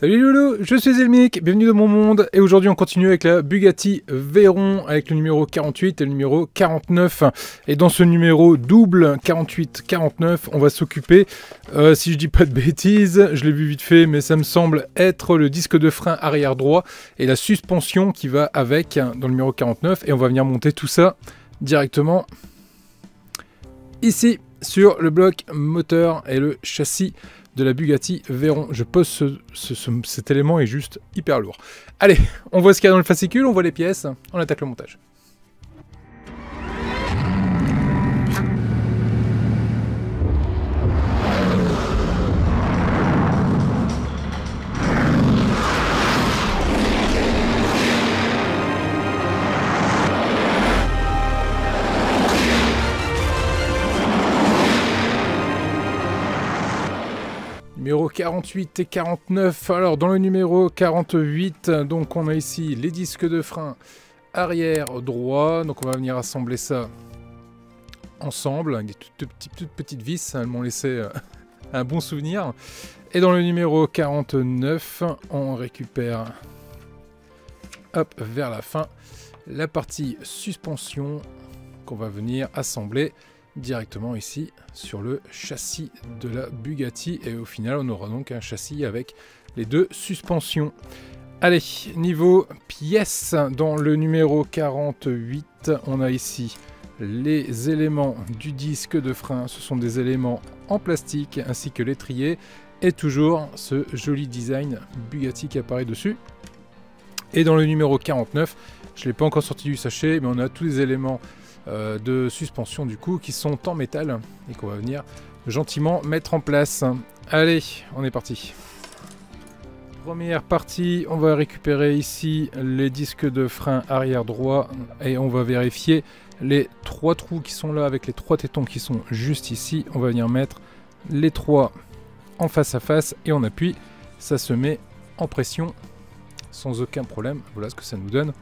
Salut Loulou, je suis Zelmic, bienvenue dans mon monde et aujourd'hui on continue avec la Bugatti Veyron avec le numéro 48 et le numéro 49 et dans ce numéro double 48-49 on va s'occuper, si je dis pas de bêtises, je l'ai vu vite fait mais ça me semble être le disque de frein arrière droit et la suspension qui va avec dans le numéro 49 et on va venir monter tout ça directement ici sur le bloc moteur et le châssis de la Bugatti Veyron. Je pose cet élément est juste hyper lourd. Allez, on voit ce qu'il y a dans le fascicule, on voit les pièces, on attaque le montage. Numéro 48 et 49, alors dans le numéro 48, donc on a ici les disques de frein arrière droit, donc on va venir assembler ça ensemble, avec des toutes petites vis, elles m'ont laissé un bon souvenir. Et dans le numéro 49, on récupère, hop, vers la fin, la partie suspension qu'on va venir assembler directement ici sur le châssis de la Bugatti et au final on aura donc un châssis avec les deux suspensions. Allez, niveau pièces, dans le numéro 48 on a ici les éléments du disque de frein, ce sont des éléments en plastique ainsi que l'étrier et toujours ce joli design Bugatti qui apparaît dessus. Et dans le numéro 49, je ne l'ai pas encore sorti du sachet mais on a tous les éléments de suspension du coup qui sont en métal et qu'on va venir gentiment mettre en place. Allez, on est parti. Première partie, on va récupérer ici les disques de frein arrière droit et on va vérifier les trois trous qui sont là avec les trois tétons qui sont juste ici. On va venir mettre les trois en face à face et on appuie, ça se met en pression sans aucun problème. Voilà ce que ça nous donne.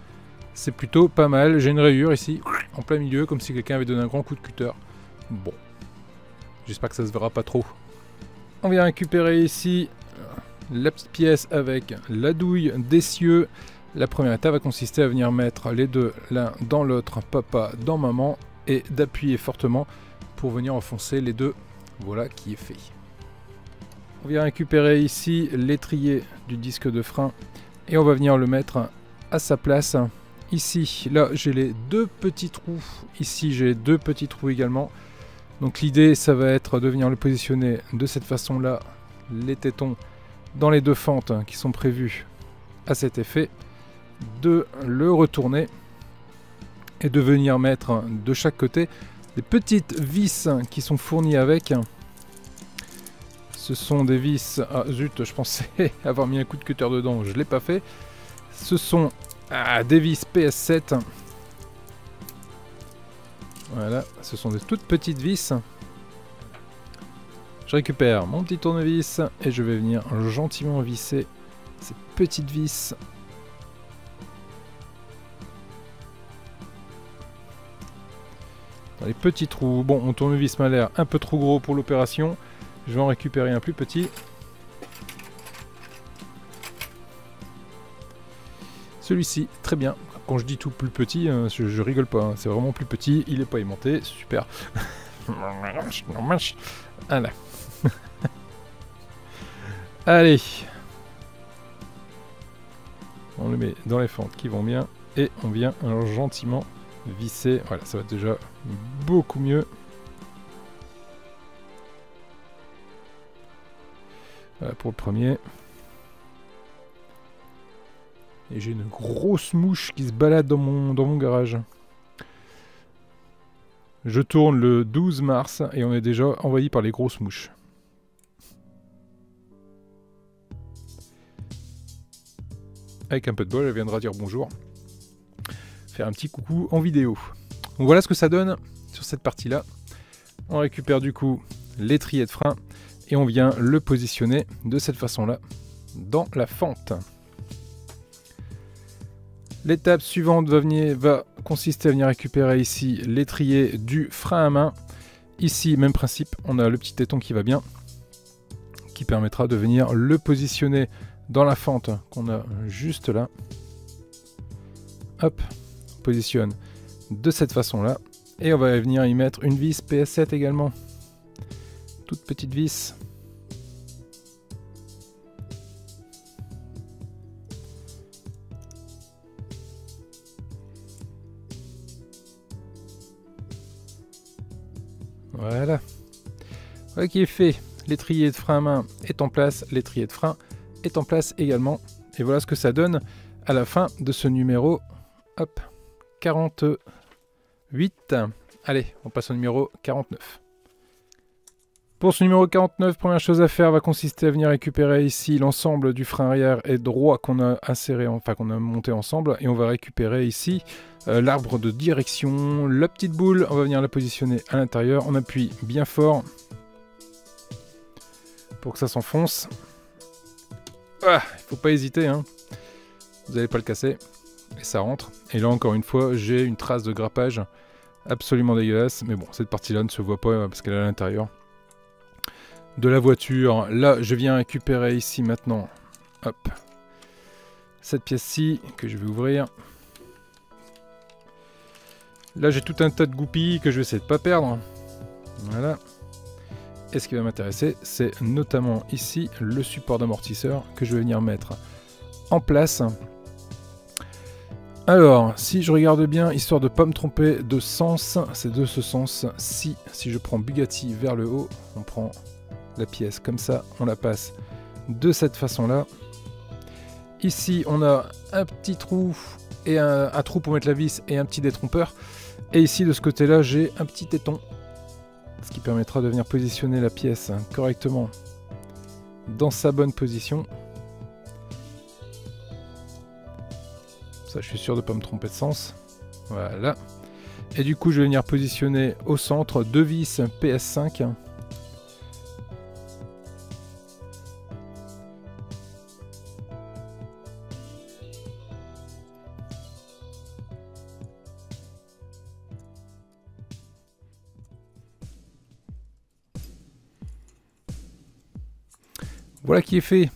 C'est plutôt pas mal. J'ai une rayure ici, en plein milieu, comme si quelqu'un avait donné un grand coup de cutter. Bon, j'espère que ça se verra pas trop. On vient récupérer ici la petite pièce avec la douille d'essieu. La première étape va consister à venir mettre les deux l'un dans l'autre, papa dans maman, et d'appuyer fortement pour venir enfoncer les deux. Voilà qui est fait. On vient récupérer ici l'étrier du disque de frein et on va venir le mettre à sa place. Ici, là, j'ai les deux petits trous. Ici, j'ai deux petits trous également. Donc l'idée, ça va être de venir le positionner de cette façon-là, les tétons dans les deux fentes qui sont prévues à cet effet, de le retourner et de venir mettre de chaque côté des petites vis qui sont fournies avec. Ce sont des vis... Ah zut, je pensais avoir mis un coup de cutter dedans, je ne l'ai pas fait. Ce sont... des vis PS7. Voilà, ce sont des toutes petites vis. Je récupère mon petit tournevis et je vais venir gentiment visser ces petites vis. Dans les petits trous. Bon, mon tournevis m'a l'air un peu trop gros pour l'opération. Je vais en récupérer un plus petit. Celui-ci, très bien. Quand je dis tout plus petit, je rigole pas. Hein. C'est vraiment plus petit. Il n'est pas aimanté. Super. Voilà. Allez. On le met dans les fentes qui vont bien. Et on vient gentiment visser. Voilà, ça va déjà beaucoup mieux. Voilà pour le premier. Et j'ai une grosse mouche qui se balade dans mon garage. Je tourne le 12 mars et on est déjà envahi par les grosses mouches. Avec un peu de bol, elle viendra dire bonjour. Faire un petit coucou en vidéo. Donc voilà ce que ça donne sur cette partie-là. On récupère du coup l'étrier de frein et on vient le positionner de cette façon-là dans la fente. L'étape suivante va consister à venir récupérer ici l'étrier du frein à main. Ici, même principe, on a le petit téton qui va bien, qui permettra de venir le positionner dans la fente qu'on a juste là. Hop, on positionne de cette façon-là. Et on va venir y mettre une vis PS7 également. Toute petite vis. Voilà. Voilà qui est fait. L'étrier de frein à main est en place. L'étrier de frein est en place également. Et voilà ce que ça donne à la fin de ce numéro. Hop, 48. Allez, on passe au numéro 49. Pour ce numéro 49, première chose à faire va consister à venir récupérer ici l'ensemble du frein arrière et droit qu'on a inséré, enfin qu'on a monté ensemble. Et on va récupérer ici l'arbre de direction, la petite boule. On va venir la positionner à l'intérieur. On appuie bien fort pour que ça s'enfonce. Ah, il ne faut pas hésiter, hein. Vous n'allez pas le casser. Et ça rentre. Et là, encore une fois, j'ai une trace de grappage absolument dégueulasse. Mais bon, cette partie-là ne se voit pas parce qu'elle est à l'intérieur de la voiture. Là, je viens récupérer ici maintenant, hop, cette pièce-ci que je vais ouvrir. Là, j'ai tout un tas de goupilles que je vais essayer de ne pas perdre. Voilà. Et ce qui va m'intéresser, c'est notamment ici le support d'amortisseur que je vais venir mettre en place. Alors, si je regarde bien, histoire de ne pas me tromper de sens, c'est de ce sens. Si je prends Bugatti vers le haut, on prend la pièce comme ça, on la passe de cette façon-là. Ici, on a un petit trou et un trou pour mettre la vis et un petit détrompeur. Et ici, de ce côté-là, j'ai un petit téton, ce qui permettra de venir positionner la pièce correctement dans sa bonne position. Ça, je suis sûr de ne pas me tromper de sens. Voilà. Et du coup, je vais venir positionner au centre deux vis PS5. Voilà qui est fait.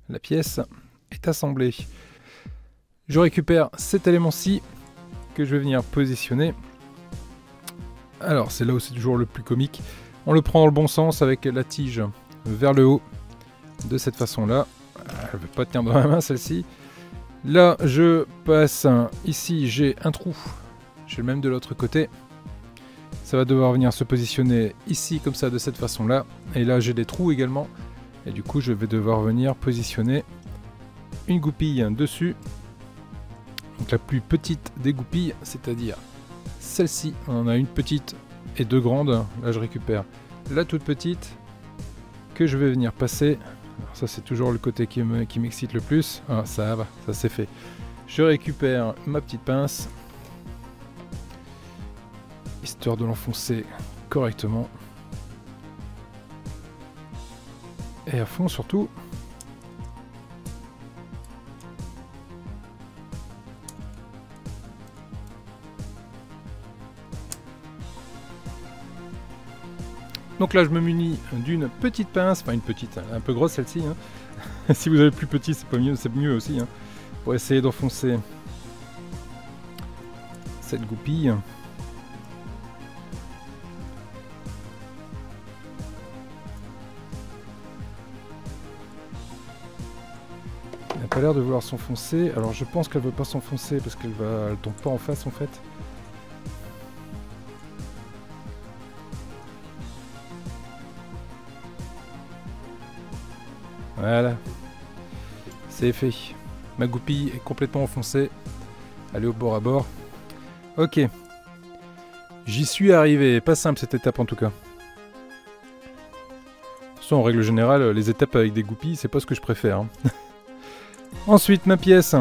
La pièce est assemblée. Je récupère cet élément-ci que je vais venir positionner. Alors, c'est là où c'est toujours le plus comique. On le prend dans le bon sens avec la tige vers le haut, de cette façon-là. Elle ne veut pas tenir dans ma main, celle-ci. Là, je passe ici, j'ai un trou. J'ai le même de l'autre côté. Ça va devoir venir se positionner ici, comme ça, de cette façon-là. Et là, j'ai des trous également. Et du coup, je vais devoir venir positionner une goupille dessus. Donc la plus petite des goupilles, c'est-à-dire celle-ci. On en a une petite et deux grandes. Là, je récupère la toute petite que je vais venir passer. Alors ça, c'est toujours le côté qui m'excite le plus. Ah, ça va, ça c'est fait. Je récupère ma petite pince, histoire de l'enfoncer correctement. Et à fond surtout. Donc là je me munis d'une petite pince, enfin une petite, un peu grosse celle-ci. Hein. Si vous avez plus petit, c'est pas mieux, c'est mieux aussi. Hein, pour essayer d'enfoncer cette goupille. Elle n'a pas l'air de vouloir s'enfoncer. Alors je pense qu'elle ne veut pas s'enfoncer parce qu'elle tombe pas en face en fait. Voilà, c'est fait. Ma goupille est complètement enfoncée. Elle est au bord à bord. Ok. J'y suis arrivé. Pas simple cette étape en tout cas. De toute façon, en règle générale, les étapes avec des goupilles, c'est pas ce que je préfère. Hein. Ensuite, ma pièce.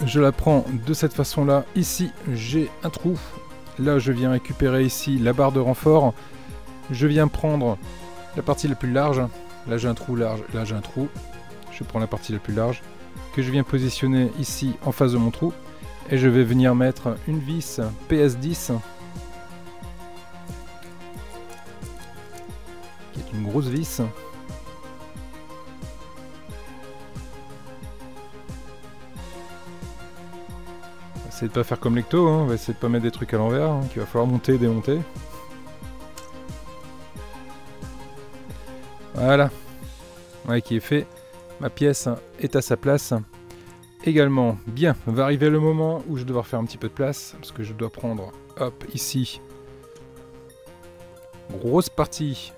Je la prends de cette façon-là. Ici, j'ai un trou. Là, je viens récupérer ici la barre de renfort. Je viens prendre la partie la plus large. Là j'ai un trou large, là j'ai un trou. Je prends la partie la plus large que je viens positionner ici en face de mon trou. Et je vais venir mettre une vis PS10 qui est une grosse vis. essayer de pas faire comme l'ecto, hein. On va essayer de pas mettre des trucs à l'envers, hein, qu'il va falloir monter et démonter. Voilà. Ouais, qui est fait. Ma pièce est à sa place. Également, bien, va arriver le moment où je vais devoir faire un petit peu de place, parce que je dois prendre, hop, ici, grosse partie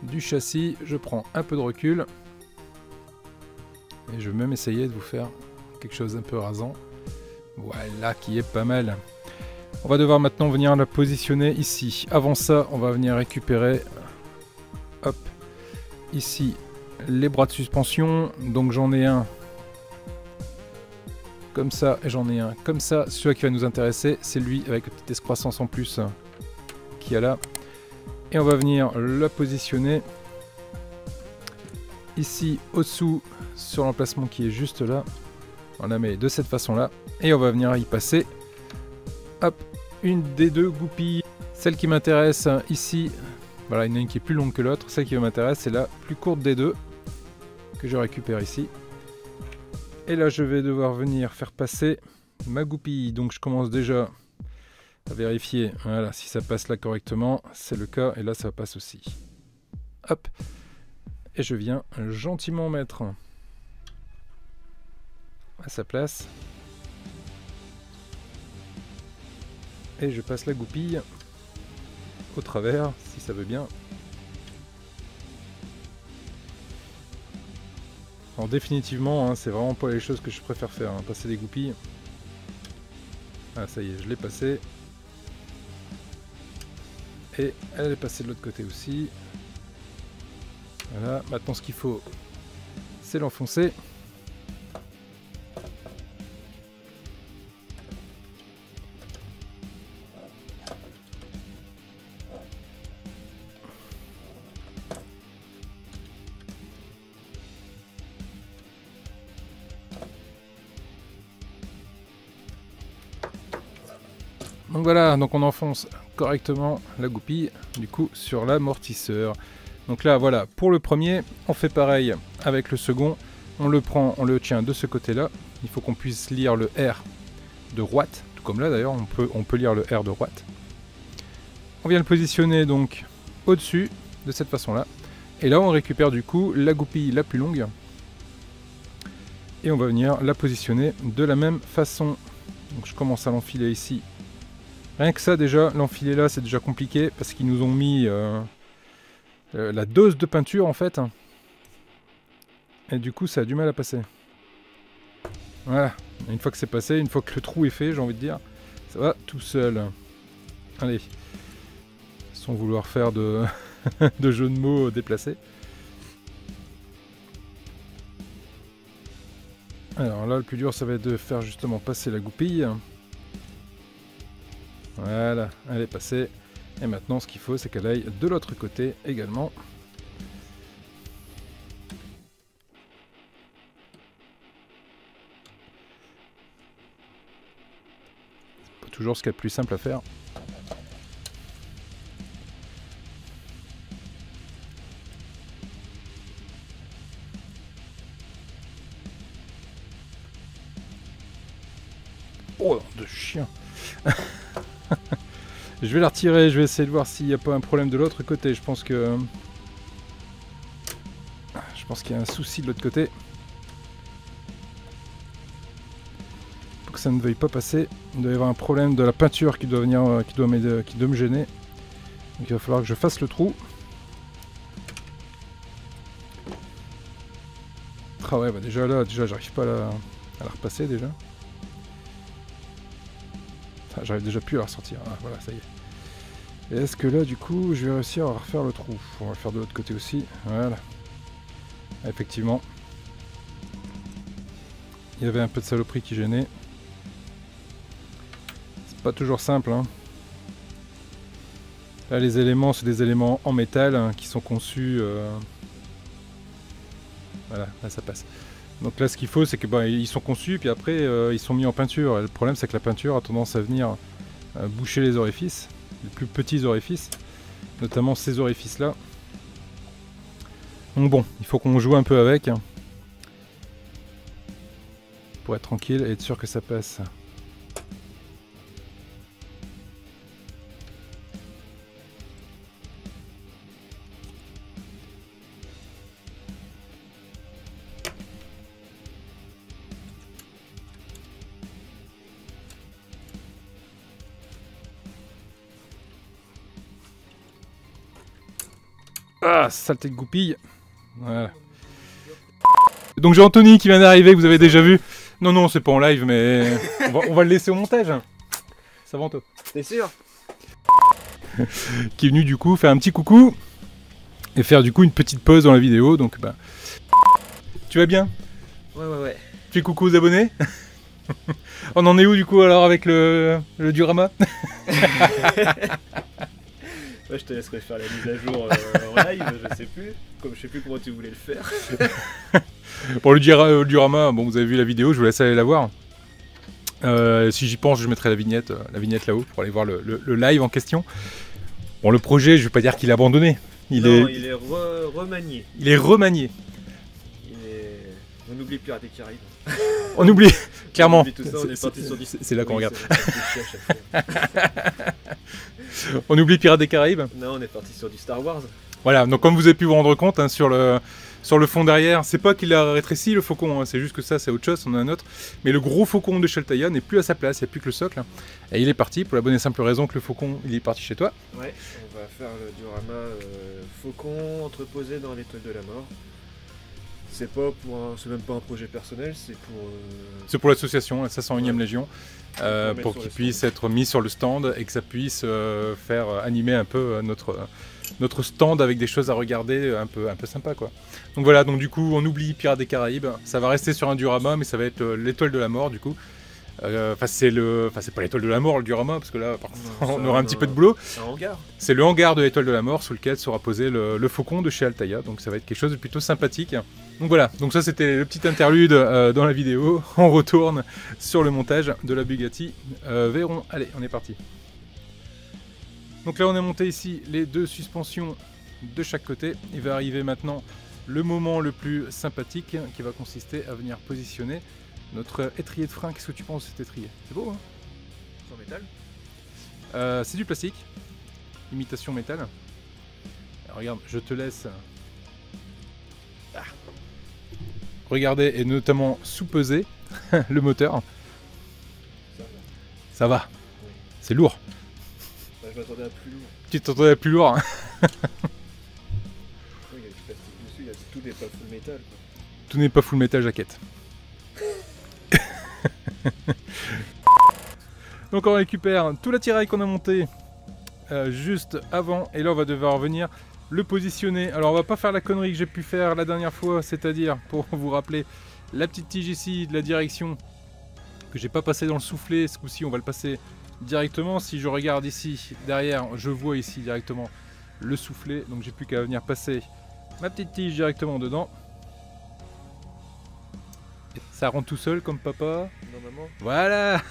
du châssis, je prends un peu de recul, et je vais même essayer de vous faire quelque chose d'un peu rasant, voilà, qui est pas mal. On va devoir maintenant venir la positionner ici. Avant ça, on va venir récupérer, hop, ici, les bras de suspension, donc j'en ai un comme ça, et j'en ai un comme ça. Celui qui va nous intéresser, c'est lui avec la petite excroissance en plus qu'il y a là. Et on va venir le positionner ici au-dessous sur l'emplacement qui est juste là. On la met de cette façon-là. Et on va venir y passer, hop, une des deux goupilles. Celle qui m'intéresse ici, voilà, il y en a une qui est plus longue que l'autre. Celle qui m'intéresse, c'est la plus courte des deux que je récupère ici. Et là, je vais devoir venir faire passer ma goupille. Donc, je commence déjà à vérifier, voilà, si ça passe là correctement. C'est le cas, et là, ça passe aussi. Hop. Et je viens gentiment mettre à sa place. Et je passe la goupille au travers, si ça veut bien. Alors définitivement, hein, c'est vraiment pas les choses que je préfère faire, hein, passer des goupilles. Ah ça y est, je l'ai passé. Et elle est passée de l'autre côté aussi. Voilà, maintenant ce qu'il faut, c'est l'enfoncer. Donc voilà, donc on enfonce correctement la goupille du coup sur l'amortisseur. Donc là voilà, pour le premier, on fait pareil avec le second. On le prend, on le tient de ce côté-là. Il faut qu'on puisse lire le R de droite, tout comme là d'ailleurs, on peut lire le R de droite. On vient le positionner donc au-dessus, de cette façon-là. Et là on récupère du coup la goupille la plus longue. Et on va venir la positionner de la même façon. Donc je commence à l'enfiler ici. Rien que ça déjà, l'enfiler là c'est déjà compliqué parce qu'ils nous ont mis la dose de peinture en fait. Et du coup ça a du mal à passer. Voilà, une fois que c'est passé, une fois que le trou est fait, j'ai envie de dire, ça va tout seul. Allez, sans vouloir faire de, de jeu de mots déplacés. Alors là le plus dur ça va être de faire justement passer la goupille. Voilà, elle est passée. Et maintenant, ce qu'il faut, c'est qu'elle aille de l'autre côté également. C'est pas toujours ce qu'il y a de plus simple à faire. Oh, de chien. Je vais la retirer, je vais essayer de voir s'il n'y a pas un problème de l'autre côté. Je pense qu'il y a un souci de l'autre côté. Pour que ça ne veuille pas passer, il doit y avoir un problème de la peinture qui doit venir, qui doit me gêner. Donc il va falloir que je fasse le trou. Ah ouais, bah déjà là, j'arrive pas à la repasser déjà. J'arrive déjà plus à la ressortir. Ah, voilà, ça y est. Et est-ce que là, du coup, je vais réussir à refaire le trou? On va le faire de l'autre côté aussi. Voilà. Effectivement. Il y avait un peu de saloperie qui gênait. C'est pas toujours simple, hein. Là, les éléments, c'est des éléments en métal hein, qui sont conçus... Voilà, là, ça passe. Donc là, ce qu'il faut, c'est que ils sont conçus, puis après, ils sont mis en peinture. Et le problème, c'est que la peinture a tendance à venir boucher les orifices, les plus petits orifices, notamment ces orifices-là. Donc bon, il faut qu'on joue un peu avec, hein, pour être tranquille et être sûr que ça passe. Ah, saleté de goupille. Voilà. Donc j'ai Anthony qui vient d'arriver, que vous avez déjà vu. Non, non, c'est pas en live, mais on va le laisser au montage. Ça va, Anto. T'es sûr? Qui est venu du coup faire un petit coucou et faire du coup une petite pause dans la vidéo. Donc bah, tu vas bien? Ouais. Tu fais coucou aux abonnés? On en est où du coup alors avec le diorama? Ouais, je te laisserai faire la mise à jour en live, je sais plus. Comme je sais plus comment tu voulais le faire. Bon, le diorama, bon, vous avez vu la vidéo, je vous laisse aller la voir. Si j'y pense, je mettrai la vignette là-haut pour aller voir le live en question. Bon, le projet, je vais pas dire qu'il est abandonné. Il est remanié. Il est remanié. On oublie Pirates des Caraïbes. On oublie, clairement. On oublie tout ça, on est parti sur du... C'est là qu'on regarde. À chaque fois. On oublie Pirates des Caraïbes. Non, on est parti sur du Star Wars. Voilà, donc comme vous avez pu vous rendre compte, hein, sur le fond derrière, c'est pas qu'il a rétréci le faucon, hein, c'est juste que ça c'est autre chose, on a un autre. Mais le gros faucon de Sheltaya n'est plus à sa place, il n'y a plus que le socle. Et il est parti, pour la bonne et simple raison que le faucon, il est parti chez toi. Ouais, on va faire le diorama faucon entreposé dans l'étoile de la mort. C'est même pas un projet personnel, c'est pour l'association, la 501e Légion, pour qu'il qu'il puisse être mis sur le stand et que ça puisse faire animer un peu notre stand avec des choses à regarder un peu sympa quoi. Donc voilà, donc du coup on oublie Pirates des Caraïbes, ça va rester sur un diorama mais ça va être l'étoile de la mort du coup. C'est pas l'étoile de la mort le diorama parce que là par contre, on aura un petit peu de boulot. C'est un hangar. C'est le hangar de l'étoile de la mort sous lequel sera posé le faucon de chez Altaïa, donc ça va être quelque chose de plutôt sympathique. Donc voilà, donc ça c'était le petit interlude dans la vidéo. On retourne sur le montage de la Bugatti Veyron. Allez, on est parti. Donc là on a monté ici les deux suspensions de chaque côté. Il va arriver maintenant le moment le plus sympathique qui va consister à venir positionner notre étrier de frein. Qu'est-ce que tu penses de cet étrier? C'est beau, hein? C'est en métal. C'est du plastique, imitation métal. Alors, regarde, je te laisse regarder et notamment sous-peser le moteur. Ça va. Oui. C'est lourd. Bah, je m'attendais à plus lourd. Tu t'entendais plus lourd, hein? Il y a du plastique dessus, tout n'est pas full métal. Quoi. Tout n'est pas full métal jaquette. Donc on récupère tout l'attirail qu'on a monté juste avant et là on va devoir venir le positionner. Alors on va pas faire la connerie que j'ai pu faire la dernière fois, c'est-à-dire pour vous rappeler la petite tige ici de la direction que j'ai pas passé dans le soufflet. Ce coup-ci on va le passer directement. Si je regarde ici derrière, je vois ici directement le soufflet, donc j'ai plus qu'à venir passer ma petite tige directement dedans. Ça rentre tout seul comme papa. Normalement. Voilà.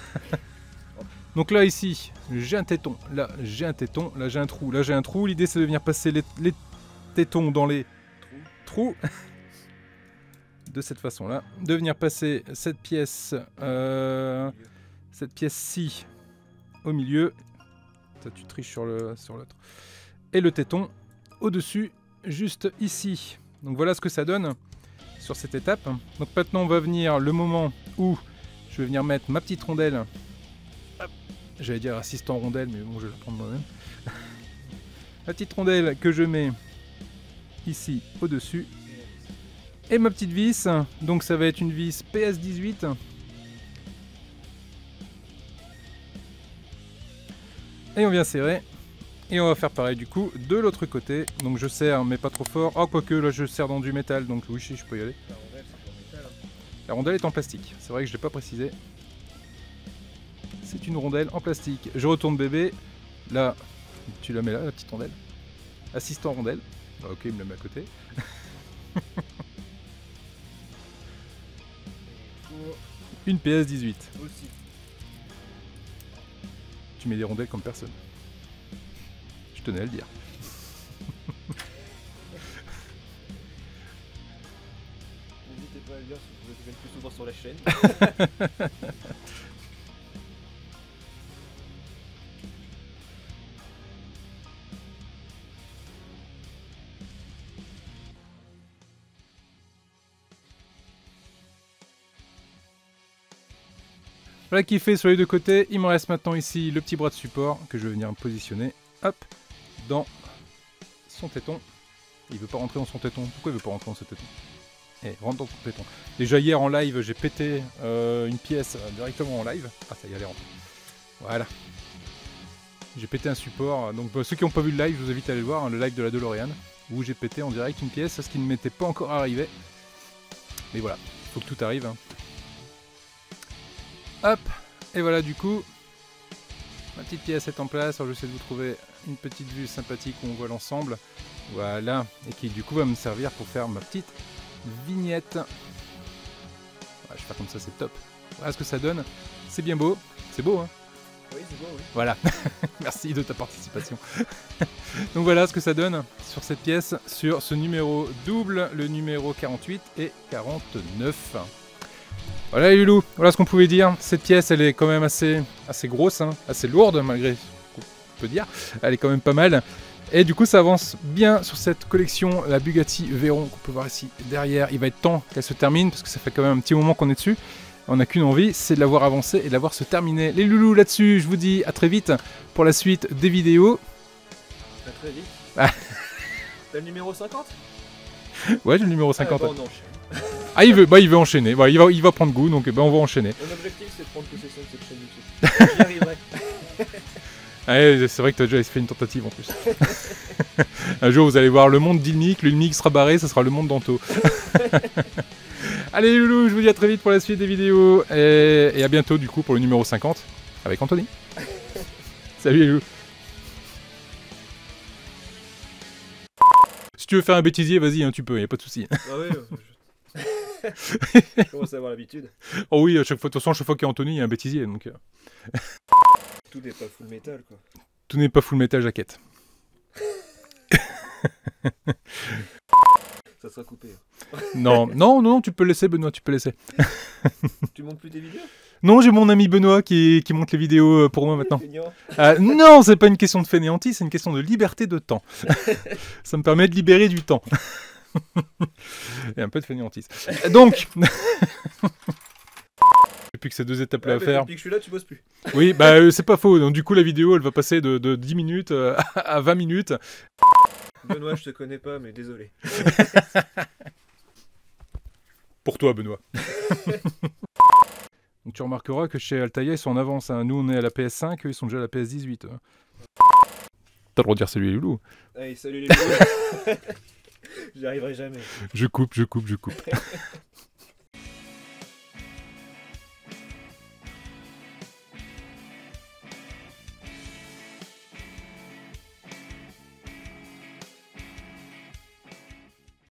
Donc là ici, j'ai un téton, là j'ai un téton, là j'ai un trou, là j'ai un trou. L'idée c'est de venir passer les tétons dans les trous. De cette façon là. De venir passer cette pièce-ci au milieu. Ça tu triches sur l'autre. Et le téton au-dessus, juste ici. Donc voilà ce que ça donne sur cette étape. Donc maintenant on va venir le moment où je vais venir mettre ma petite rondelle. J'allais dire assistant rondelle, mais bon je vais la prendre moi-même. La petite rondelle que je mets ici au-dessus. Et ma petite vis, donc ça va être une vis PS18. Et on vient serrer. Et on va faire pareil du coup de l'autre côté. Donc je serre mais pas trop fort. Oh quoique là je serre dans du métal, donc oui je peux y aller. La rondelle, c'est en métal. Hein. La rondelle est en plastique, c'est vrai que je ne l'ai pas précisé. C'est une rondelle en plastique. Je retourne bébé. Là, tu la mets là, la petite rondelle. Assistant rondelle. Ah, ok, il me la met à côté. Une PS18. Aussi. Tu mets des rondelles comme personne. Je tenais à le dire. N'hésitez pas à le dire si vous voulez plus souvent sur la chaîne. Voilà qui est fait sur les deux côtés. Il me reste maintenant ici le petit bras de support que je vais venir positionner. Hop, dans son téton. Il veut pas rentrer dans son téton. Pourquoi il veut pas rentrer dans ce téton? Eh, rentre dans ton téton. Déjà hier en live, j'ai pété une pièce directement en live. Ah, ça y est, elle est rentrée. Voilà. J'ai pété un support. Donc ceux qui n'ont pas vu le live, je vous invite à aller le voir, hein, le live de la DeLorean, où j'ai pété en direct une pièce, ce qui ne m'était pas encore arrivé. Mais voilà, il faut que tout arrive. Hein. Hop, et voilà du coup, ma petite pièce est en place. Alors j'essaie de vous trouver une petite vue sympathique où on voit l'ensemble. Voilà, et qui du coup va me servir pour faire ma petite vignette. Voilà, je vais faire comme ça, c'est top. Voilà ce que ça donne. C'est bien beau. C'est beau, hein? Oui, c'est beau, oui. Voilà. Merci de ta participation. Donc voilà ce que ça donne sur cette pièce, sur ce numéro double, le numéro 48 et 49. Voilà les loulous, voilà ce qu'on pouvait dire. Cette pièce, elle est quand même assez grosse, hein, assez lourde malgré ce qu'on peut dire. Elle est quand même pas mal. Et du coup, ça avance bien sur cette collection, la Bugatti Veyron qu'on peut voir ici derrière. Il va être temps qu'elle se termine parce que ça fait quand même un petit moment qu'on est dessus. On n'a qu'une envie, c'est de la voir avancer et de la voir se terminer. Les loulous là-dessus, je vous dis à très vite pour la suite des vidéos. À très vite. Ah. T'as le numéro 50? Ouais, j'ai le numéro 50. Ah, bon, on enchaîne. Ah, il veut enchaîner. Voilà, il va prendre goût, donc on va enchaîner. Mon objectif, c'est de prendre possession de cette chaîne YouTube. J'y arriverai. Ouais, c'est vrai que tu as déjà fait une tentative en plus. Un jour, vous allez voir le monde d'Ilmic, l'Ilmic sera barré, ça sera le monde d'Anto. Allez les loulous, je vous dis à très vite pour la suite des vidéos et à bientôt du coup pour le numéro 50 avec Anthony. Salut les loulous. Si tu veux faire un bêtisier, vas-y, hein, tu peux, y a pas de souci. Ah oui, je commence à avoir l'habitude. Oh oui, à chaque fois, de toute façon, à chaque fois qu'il y a Anthony, il y a un bêtisier. Donc, Tout n'est pas full metal, quoi. tout n'est pas full metal jaquette. Ça sera coupé. Non, tu peux le laisser, Benoît, tu peux le laisser. Tu montes plus tes vidéos? Non, j'ai mon ami Benoît qui monte les vidéos pour moi maintenant. Feignant. Non, c'est pas une question de fainéantie, c'est une question de liberté de temps. Ça me permet de libérer du temps. Et un peu de fainéantise. Donc, depuis que ces deux étapes-là à faire. Depuis que je suis là, tu bosses plus. Oui, bah c'est pas faux. Donc du coup, la vidéo, elle va passer de 10 minutes à 20 minutes. Benoît, je te connais pas, mais désolé. Pour toi, Benoît. Donc tu remarqueras que chez Altaïa, ils sont en avance. Hein. Nous, on est à la PS5, eux, ils sont déjà à la PS18. Hein. T'as le droit de dire salut les loulous. Allez, salut les loulous. J'y arriverai jamais. Je coupe.